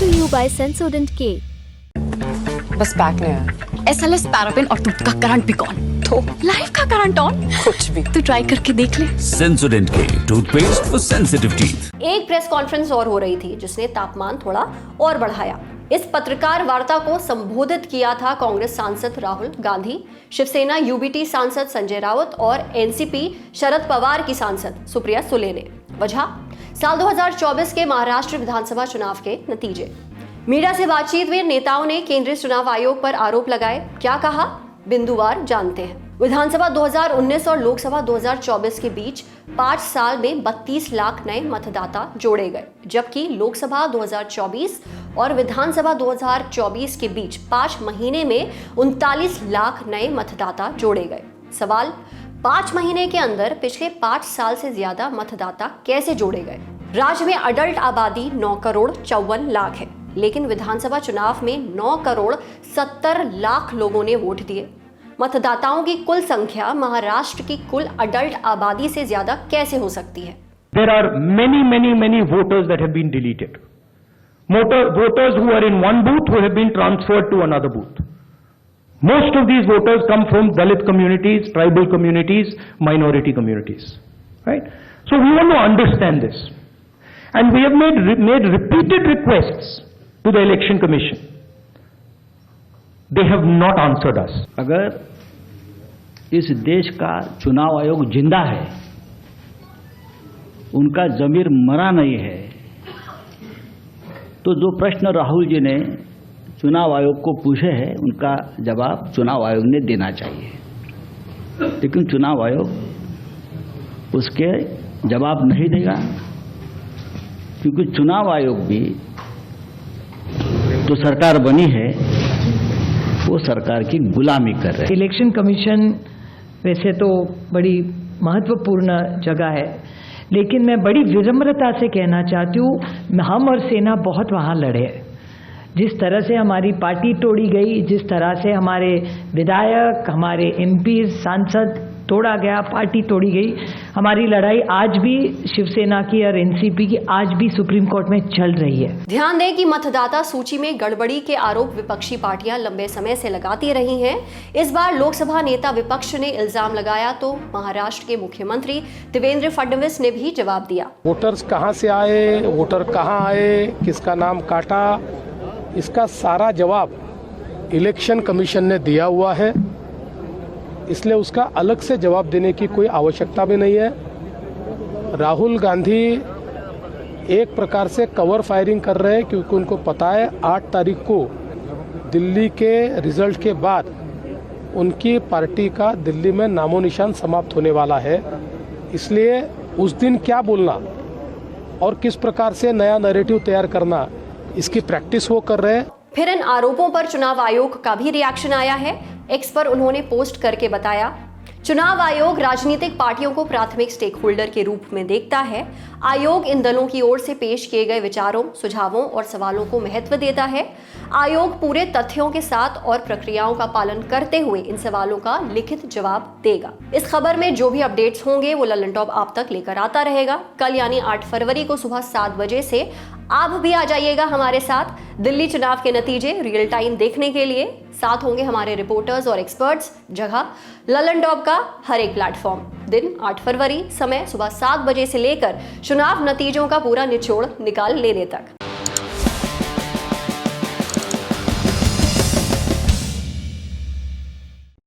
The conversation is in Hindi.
to you by Sensodyne K. बस पैक नहीं है। SLS पैराफिन और दूध का करंट भी कौन? तो लाइफ का करंट ऑन? कुछ भी। तो ट्राई करके देख ले। Sensodyne K toothpaste for sensitive teeth. एक प्रेस कॉन्फ्रेंस और हो रही थी जिसने तापमान थोड़ा और बढ़ाया। इस पत्रकार वार्ता को संबोधित किया था कांग्रेस सांसद राहुल गांधी, शिवसेना यूबीटी सांसद संजय राउत और एनसीपी शरद पवार की सांसद सुप्रिया सुले ने। वजह साल 2024 के महाराष्ट्र विधानसभा चुनाव के नतीजे। मीडिया से बातचीत में नेताओं ने केंद्रीय चुनाव आयोग पर आरोप लगाए। क्या कहा, बिंदुवार जानते हैं। विधानसभा 2019 और लोकसभा 2024 के बीच 5 साल में 32 लाख नए मतदाता जोड़े गए, जबकि लोकसभा 2024 और विधानसभा 2024 के बीच 5 महीने में 39 लाख नए मतदाता जोड़े गए। सवाल, 5 महीने के अंदर पिछले 5 साल से ज्यादा मतदाता कैसे जोड़े गए? राज्य में अडल्ट आबादी 9 करोड़ 54 लाख है, लेकिन विधानसभा चुनाव में 9 करोड़ 70 लाख लोगों ने वोट दिए। मतदाताओं की कुल संख्या महाराष्ट्र की कुल अडल्ट आबादी से ज्यादा कैसे हो सकती है? There are many voters that have been deleted. Voters who are in one booth who have been transferred to another booth. Most of these voters come from Dalit communities, tribal communities, minority communities. Right? So we want to understand this. And we have made repeated requests to the Election Commission. They have not answered us. अगर इस देश का चुनाव आयोग जिंदा है, उनका जमीर मरा नहीं है, तो जो प्रश्न राहुल जी ने चुनाव आयोग को पूछे हैं उनका जवाब चुनाव आयोग ने देना चाहिए। लेकिन चुनाव आयोग उसके जवाब नहीं देगा, क्योंकि चुनाव आयोग भी जो सरकार बनी है वो सरकार की गुलामी कर रहे हैं। इलेक्शन कमीशन वैसे तो बड़ी महत्वपूर्ण जगह है, लेकिन मैं बड़ी विनम्रता से कहना चाहती हूँ, हम और सेना बहुत वहाँ लड़े। जिस तरह से हमारी पार्टी तोड़ी गई, जिस तरह से हमारे विधायक, हमारे एमपी, सांसद तोड़ा गया, पार्टी तोड़ी गई, हमारी लड़ाई आज भी शिवसेना की और एनसीपी की आज भी सुप्रीम कोर्ट में चल रही है। ध्यान दें कि मतदाता सूची में गड़बड़ी के आरोप विपक्षी पार्टियां लंबे समय से लगाती रही हैं। इस बार लोकसभा नेता विपक्ष ने इल्जाम लगाया तो महाराष्ट्र के मुख्यमंत्री देवेंद्र फडणवीस ने भी जवाब दिया। वोटर्स कहां से आए, वोटर कहां आए, किसका नाम काटा, इसका सारा जवाब इलेक्शन कमीशन ने दिया हुआ है, इसलिए उसका अलग से जवाब देने की कोई आवश्यकता भी नहीं है। राहुल गांधी एक प्रकार से कवर फायरिंग कर रहे हैं, क्योंकि उनको पता है 8 तारीख को दिल्ली के रिजल्ट के बाद उनकी पार्टी का दिल्ली में नामो निशान समाप्त होने वाला है। इसलिए उस दिन क्या बोलना और किस प्रकार से नया नैरेटिव तैयार करना, इसकी प्रैक्टिस वो कर रहे हैं। फिर इन आरोपों पर चुनाव आयोग का भी रिएक्शन आया है। एक्स पर उन्होंने पोस्ट करके बताया, चुनाव आयोग राजनीतिक पार्टियों को प्राथमिक स्टेक होल्डर के रूप में देखता है। आयोग इन दलों की ओर से पेश किए गए विचारों, सुझावों और सवालों को महत्व देता है। आयोग पूरे तथ्यों के साथ और प्रक्रियाओं का पालन करते हुए इन सवालों का लिखित जवाब देगा। इस खबर में जो भी अपडेट्स होंगे वो ललन टॉप आप तक लेकर आता रहेगा। कल यानी 8 फरवरी को सुबह 7 बजे से आप भी आ जाइएगा हमारे साथ दिल्ली चुनाव के नतीजे रियल टाइम देखने के लिए। साथ होंगे हमारे रिपोर्टर्स और एक्सपर्ट्स। जगह ललन टॉप का हर एक प्लेटफॉर्म। दिन 8 फरवरी, समय सुबह 7 बजे से लेकर चुनाव नतीजों का पूरा निचोड़ निकाल लेने तक।